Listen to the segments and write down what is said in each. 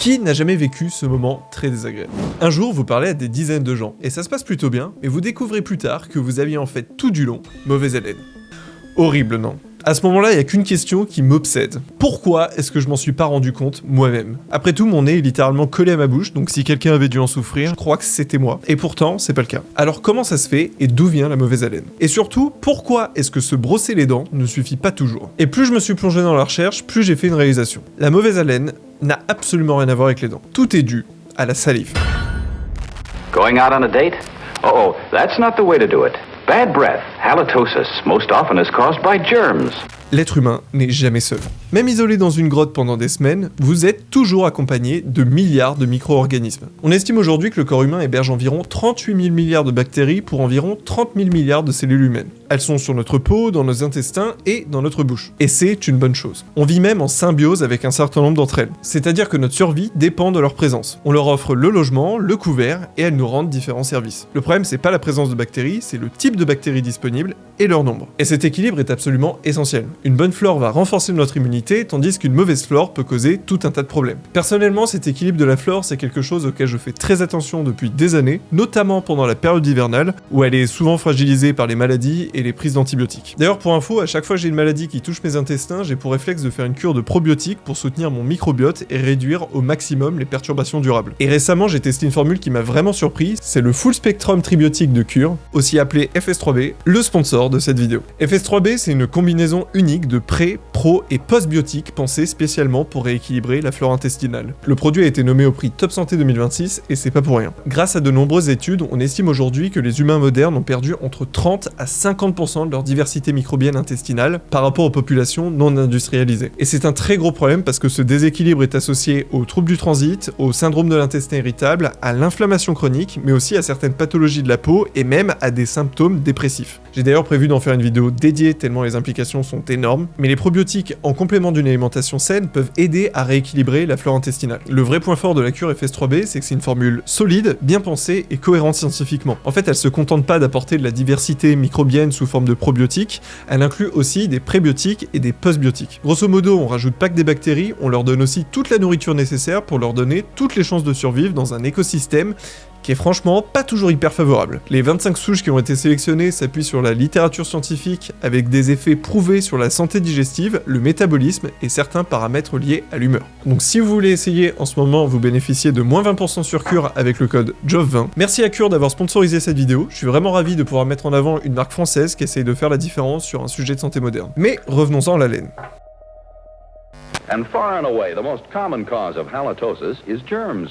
Qui n'a jamais vécu ce moment très désagréable? Un jour, vous parlez à des dizaines de gens, et ça se passe plutôt bien, mais vous découvrez plus tard que vous aviez en fait tout du long mauvaise haleine. Horrible, non? À ce moment-là, il n'y a qu'une question qui m'obsède. Pourquoi est-ce que je m'en suis pas rendu compte moi-même? Après tout, mon nez est littéralement collé à ma bouche, donc si quelqu'un avait dû en souffrir, je crois que c'était moi. Et pourtant, c'est pas le cas. Alors comment ça se fait et d'où vient la mauvaise haleine? Et surtout, pourquoi est-ce que se brosser les dents ne suffit pas toujours? Et plus je me suis plongé dans la recherche, plus j'ai fait une réalisation. La mauvaise haleine n'a absolument rien à voir avec les dents. Tout est dû à la salive. Going out on a date? Uh-oh, that's not the way to do it. Bad breath, halitosis, most often is caused by germs. L'être humain n'est jamais seul. Même isolé dans une grotte pendant des semaines, vous êtes toujours accompagné de milliards de micro-organismes. On estime aujourd'hui que le corps humain héberge environ 38 000 milliards de bactéries pour environ 30 000 milliards de cellules humaines. Elles sont sur notre peau, dans nos intestins et dans notre bouche. Et c'est une bonne chose. On vit même en symbiose avec un certain nombre d'entre elles. C'est-à-dire que notre survie dépend de leur présence. On leur offre le logement, le couvert et elles nous rendent différents services. Le problème, c'est pas la présence de bactéries, c'est le type de bactéries disponibles et leur nombre. Et cet équilibre est absolument essentiel. Une bonne flore va renforcer notre immunité, tandis qu'une mauvaise flore peut causer tout un tas de problèmes. Personnellement, cet équilibre de la flore, c'est quelque chose auquel je fais très attention depuis des années, notamment pendant la période hivernale, où elle est souvent fragilisée par les maladies et les prises d'antibiotiques. D'ailleurs, pour info, à chaque fois que j'ai une maladie qui touche mes intestins, j'ai pour réflexe de faire une cure de probiotiques pour soutenir mon microbiote et réduire au maximum les perturbations durables. Et récemment, j'ai testé une formule qui m'a vraiment surpris, c'est le Full Spectrum Tribiotique de cure, aussi appelé FS3B, le sponsor de cette vidéo. FS3B, c'est une combinaison unique de pré, pro et post-biotiques pensés spécialement pour rééquilibrer la flore intestinale. Le produit a été nommé au prix Top Santé 2026 et c'est pas pour rien. Grâce à de nombreuses études, on estime aujourd'hui que les humains modernes ont perdu entre 30 à 50% de leur diversité microbienne intestinale par rapport aux populations non industrialisées. Et c'est un très gros problème parce que ce déséquilibre est associé aux troubles du transit, au syndrome de l'intestin irritable, à l'inflammation chronique, mais aussi à certaines pathologies de la peau et même à des symptômes dépressifs. J'ai d'ailleurs prévu d'en faire une vidéo dédiée tellement les implications sont énormes, mais les probiotiques en complément d'une alimentation saine peuvent aider à rééquilibrer la flore intestinale. Le vrai point fort de la cure FS3B, c'est que c'est une formule solide, bien pensée et cohérente scientifiquement. En fait, elle se contente pas d'apporter de la diversité microbienne sous forme de probiotiques, elle inclut aussi des prébiotiques et des postbiotiques. Grosso modo, on rajoute pas que des bactéries, on leur donne aussi toute la nourriture nécessaire pour leur donner toutes les chances de survivre dans un écosystème qui est franchement pas toujours hyper favorable. Les 25 souches qui ont été sélectionnées s'appuient sur la littérature scientifique avec des effets prouvés sur la santé digestive, le métabolisme et certains paramètres liés à l'humeur. Donc si vous voulez essayer en ce moment, vous bénéficiez de moins 20% sur Cure avec le code JOV20. Merci à Cure d'avoir sponsorisé cette vidéo, je suis vraiment ravi de pouvoir mettre en avant une marque française qui essaye de faire la différence sur un sujet de santé moderne. Mais revenons-en à la laine. And far and away, the most common cause of halitosis is germs.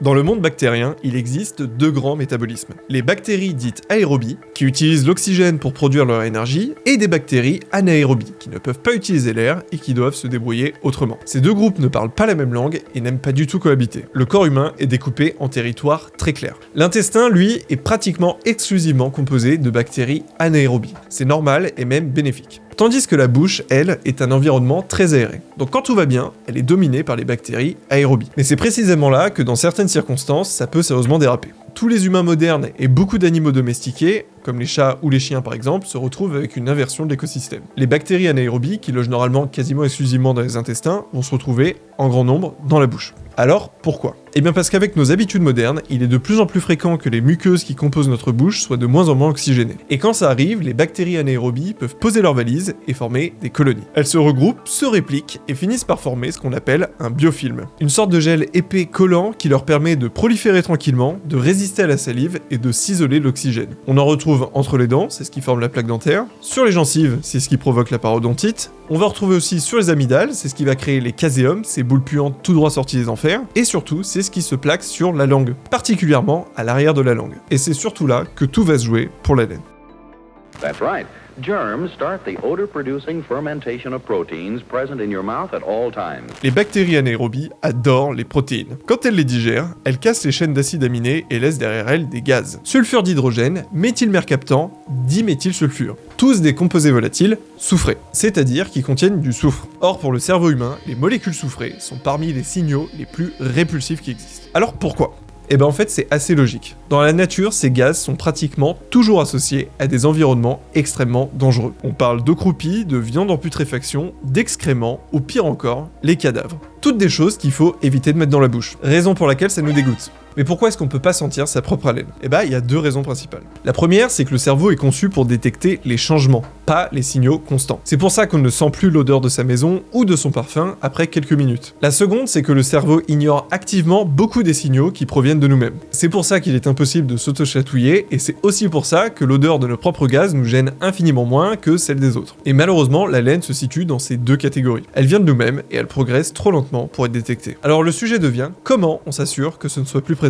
Dans le monde bactérien, il existe deux grands métabolismes. Les bactéries dites aérobies, qui utilisent l'oxygène pour produire leur énergie, et des bactéries anaérobies, qui ne peuvent pas utiliser l'air et qui doivent se débrouiller autrement. Ces deux groupes ne parlent pas la même langue et n'aiment pas du tout cohabiter. Le corps humain est découpé en territoires très clairs. L'intestin, lui, est pratiquement exclusivement composé de bactéries anaérobies. C'est normal et même bénéfique. Tandis que la bouche, elle, est un environnement très aéré. Donc quand tout va bien, elle est dominée par les bactéries aérobies. Mais c'est précisément là que dans certaines circonstances, ça peut sérieusement déraper. Tous les humains modernes et beaucoup d'animaux domestiqués, comme les chats ou les chiens par exemple, se retrouvent avec une inversion de l'écosystème. Les bactéries anaérobies, qui logent normalement quasiment exclusivement dans les intestins, vont se retrouver en grand nombre dans la bouche. Alors, pourquoi ? Eh bien parce qu'avec nos habitudes modernes, il est de plus en plus fréquent que les muqueuses qui composent notre bouche soient de moins en moins oxygénées. Et quand ça arrive, les bactéries anaérobies peuvent poser leurs valises et former des colonies. Elles se regroupent, se répliquent et finissent par former ce qu'on appelle un biofilm. Une sorte de gel épais collant qui leur permet de proliférer tranquillement, de résister à la salive et de s'isoler de l'oxygène. On en retrouve entre les dents, c'est ce qui forme la plaque dentaire, sur les gencives, c'est ce qui provoque la parodontite, on va retrouver aussi sur les amygdales, c'est ce qui va créer les caséums, ces boules puantes tout droit sorties des enfers, et surtout, c'est ce qui se plaque sur la langue, particulièrement à l'arrière de la langue. Et c'est surtout là que tout va se jouer pour la laine. That's right. Germs start the odor-producing fermentation of proteins present in your mouth at all times. Les bactéries anaérobies adorent les protéines. Quand elles les digèrent, elles cassent les chaînes d'acides aminés et laissent derrière elles des gaz. Sulfure d'hydrogène, méthylmercaptan, diméthylsulfure. Tous des composés volatiles soufrés, c'est-à-dire qui contiennent du soufre. Or, pour le cerveau humain, les molécules soufrées sont parmi les signaux les plus répulsifs qui existent. Alors pourquoi ? Et ben en fait c'est assez logique. Dans la nature, ces gaz sont pratiquement toujours associés à des environnements extrêmement dangereux. On parle de croupies, de viande en putréfaction, d'excréments, ou pire encore, les cadavres. Toutes des choses qu'il faut éviter de mettre dans la bouche. Raison pour laquelle ça nous dégoûte. Mais pourquoi est-ce qu'on peut pas sentir sa propre haleine? Eh ben, il y a deux raisons principales. La première, c'est que le cerveau est conçu pour détecter les changements, pas les signaux constants. C'est pour ça qu'on ne sent plus l'odeur de sa maison ou de son parfum après quelques minutes. La seconde, c'est que le cerveau ignore activement beaucoup des signaux qui proviennent de nous-mêmes. C'est pour ça qu'il est impossible de s'auto-chatouiller, et c'est aussi pour ça que l'odeur de nos propres gaz nous gêne infiniment moins que celle des autres. Et malheureusement, l'haleine se situe dans ces deux catégories. Elle vient de nous-mêmes, et elle progresse trop lentement pour être détectée. Alors le sujet devient, comment on s'assure que ce ne soit plus présent?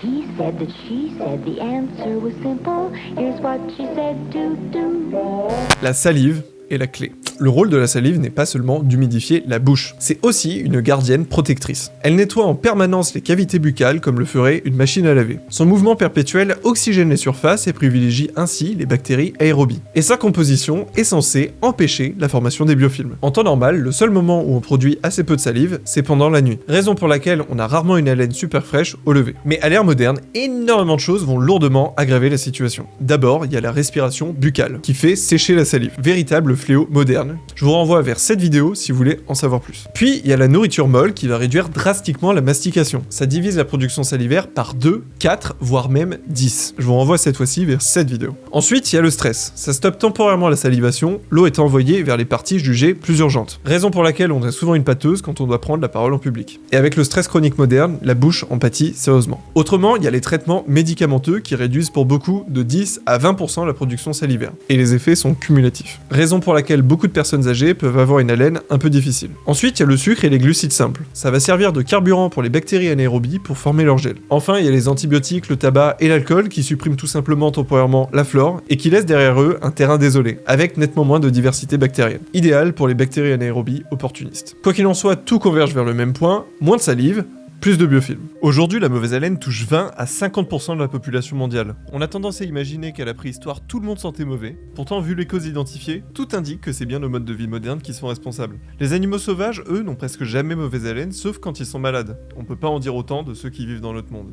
He said that she said the answer was simple. Here's what she said to do. La salive est la clé. Le rôle de la salive n'est pas seulement d'humidifier la bouche, c'est aussi une gardienne protectrice. Elle nettoie en permanence les cavités buccales comme le ferait une machine à laver. Son mouvement perpétuel oxygène les surfaces et privilégie ainsi les bactéries aérobies. Et sa composition est censée empêcher la formation des biofilms. En temps normal, le seul moment où on produit assez peu de salive, c'est pendant la nuit. Raison pour laquelle on a rarement une haleine super fraîche au lever. Mais à l'ère moderne, énormément de choses vont lourdement aggraver la situation. D'abord, il y a la respiration buccale, qui fait sécher la salive. Véritable fléau moderne. Je vous renvoie vers cette vidéo si vous voulez en savoir plus. Puis, il y a la nourriture molle qui va réduire drastiquement la mastication. Ça divise la production salivaire par 2, 4, voire même 10. Je vous renvoie cette fois-ci vers cette vidéo. Ensuite, il y a le stress. Ça stoppe temporairement la salivation, l'eau est envoyée vers les parties jugées plus urgentes. Raison pour laquelle on a souvent une pâteuse quand on doit prendre la parole en public. Et avec le stress chronique moderne, la bouche en pâtit sérieusement. Autrement, il y a les traitements médicamenteux qui réduisent pour beaucoup de 10 à 20% la production salivaire. Et les effets sont cumulatifs. Raison pour laquelle beaucoup de personnes âgées peuvent avoir une haleine un peu difficile. Ensuite, il y a le sucre et les glucides simples. Ça va servir de carburant pour les bactéries anaérobies pour former leur gel. Enfin, il y a les antibiotiques, le tabac et l'alcool qui suppriment tout simplement temporairement la flore et qui laissent derrière eux un terrain désolé, avec nettement moins de diversité bactérienne. Idéal pour les bactéries anaérobies opportunistes. Quoi qu'il en soit, tout converge vers le même point, moins de salive, plus de biofilms. Aujourd'hui, la mauvaise haleine touche 20 à 50% de la population mondiale. On a tendance à imaginer qu'à la préhistoire, tout le monde sentait mauvais. Pourtant, vu les causes identifiées, tout indique que c'est bien nos modes de vie modernes qui sont responsables. Les animaux sauvages, eux, n'ont presque jamais mauvaise haleine, sauf quand ils sont malades. On peut pas en dire autant de ceux qui vivent dans notre monde.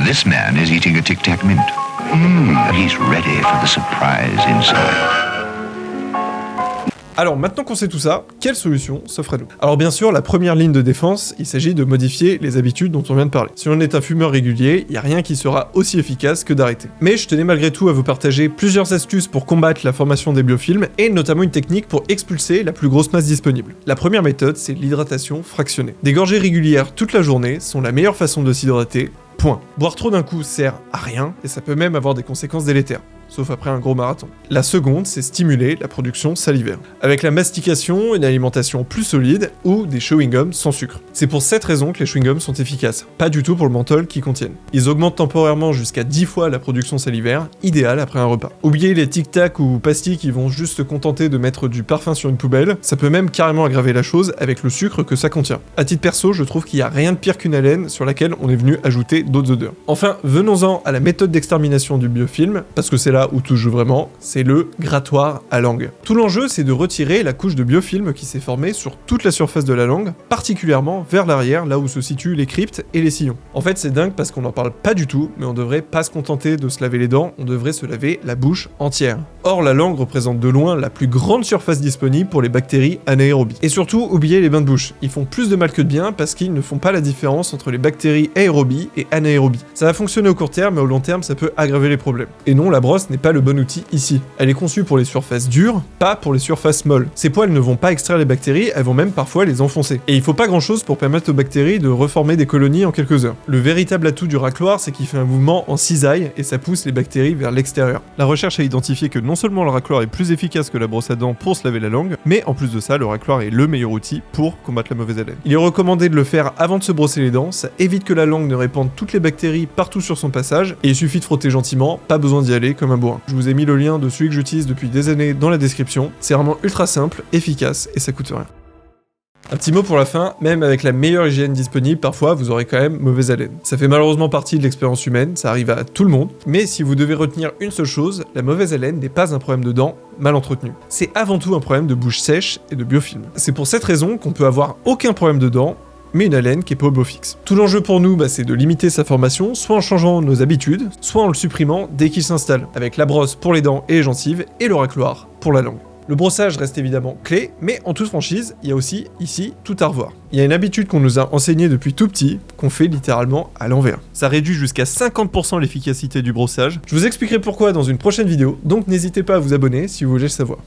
This man is eating a Tic Tac mint. He's ready for the surprise inside. Alors maintenant qu'on sait tout ça, quelle solution s'offre à nous? Alors bien sûr, la première ligne de défense, il s'agit de modifier les habitudes dont on vient de parler. Si on est un fumeur régulier, il n'y a rien qui sera aussi efficace que d'arrêter. Mais je tenais malgré tout à vous partager plusieurs astuces pour combattre la formation des biofilms et notamment une technique pour expulser la plus grosse masse disponible. La première méthode, c'est l'hydratation fractionnée. Des gorgées régulières toute la journée sont la meilleure façon de s'hydrater. Point. Boire trop d'un coup sert à rien et ça peut même avoir des conséquences délétères. Sauf après un gros marathon. La seconde, c'est stimuler la production salivaire. Avec la mastication, une alimentation plus solide ou des chewing-gums sans sucre. C'est pour cette raison que les chewing-gums sont efficaces, pas du tout pour le menthol qu'ils contiennent. Ils augmentent temporairement jusqu'à 10 fois la production salivaire, idéale après un repas. Oubliez les tic-tac ou pastilles qui vont juste se contenter de mettre du parfum sur une poubelle, ça peut même carrément aggraver la chose avec le sucre que ça contient. À titre perso, je trouve qu'il n'y a rien de pire qu'une haleine sur laquelle on est venu ajouter d'autres odeurs. Enfin, venons-en à la méthode d'extermination du biofilm, parce que c'est là où tout joue vraiment, c'est le grattoir à langue. Tout l'enjeu, c'est de retirer la couche de biofilm qui s'est formée sur toute la surface de la langue, particulièrement vers l'arrière, là où se situent les cryptes et les sillons. En fait, c'est dingue parce qu'on n'en parle pas du tout, mais on devrait pas se contenter de se laver les dents, on devrait se laver la bouche entière. Or, la langue représente de loin la plus grande surface disponible pour les bactéries anaérobies. Et surtout, oubliez les bains de bouche. Ils font plus de mal que de bien parce qu'ils ne font pas la différence entre les bactéries aérobies et anaérobies. Ça va fonctionner au court terme, mais au long terme, ça peut aggraver les problèmes. Et non, la brosse n'est pas le bon outil ici. Elle est conçue pour les surfaces dures, pas pour les surfaces molles. Ces poils ne vont pas extraire les bactéries, elles vont même parfois les enfoncer. Et il faut pas grand chose pour permettre aux bactéries de reformer des colonies en quelques heures. Le véritable atout du racloir, c'est qu'il fait un mouvement en cisaille et ça pousse les bactéries vers l'extérieur. La recherche a identifié que non seulement le racloir est plus efficace que la brosse à dents pour se laver la langue, mais en plus de ça, le racloir est le meilleur outil pour combattre la mauvaise haleine. Il est recommandé de le faire avant de se brosser les dents, ça évite que la langue ne répande toutes les bactéries partout sur son passage, et il suffit de frotter gentiment, pas besoin d'y aller comme un bourrin. Je vous ai mis le lien de celui que j'utilise depuis des années dans la description, c'est vraiment ultra simple, efficace et ça coûte rien. Un petit mot pour la fin, même avec la meilleure hygiène disponible, parfois vous aurez quand même mauvaise haleine. Ça fait malheureusement partie de l'expérience humaine, ça arrive à tout le monde, mais si vous devez retenir une seule chose, la mauvaise haleine n'est pas un problème de dents mal entretenu. C'est avant tout un problème de bouche sèche et de biofilm. C'est pour cette raison qu'on peut avoir aucun problème de dents, mais une haleine qui est pas au beau fixe. Tout l'enjeu pour nous, c'est de limiter sa formation, soit en changeant nos habitudes, soit en le supprimant dès qu'il s'installe, avec la brosse pour les dents et les gencives, et le racloir pour la langue. Le brossage reste évidemment clé, mais en toute franchise, il y a aussi, ici, tout à revoir. Il y a une habitude qu'on nous a enseignée depuis tout petit, qu'on fait littéralement à l'envers. Ça réduit jusqu'à 50% l'efficacité du brossage. Je vous expliquerai pourquoi dans une prochaine vidéo, donc n'hésitez pas à vous abonner si vous voulez le savoir.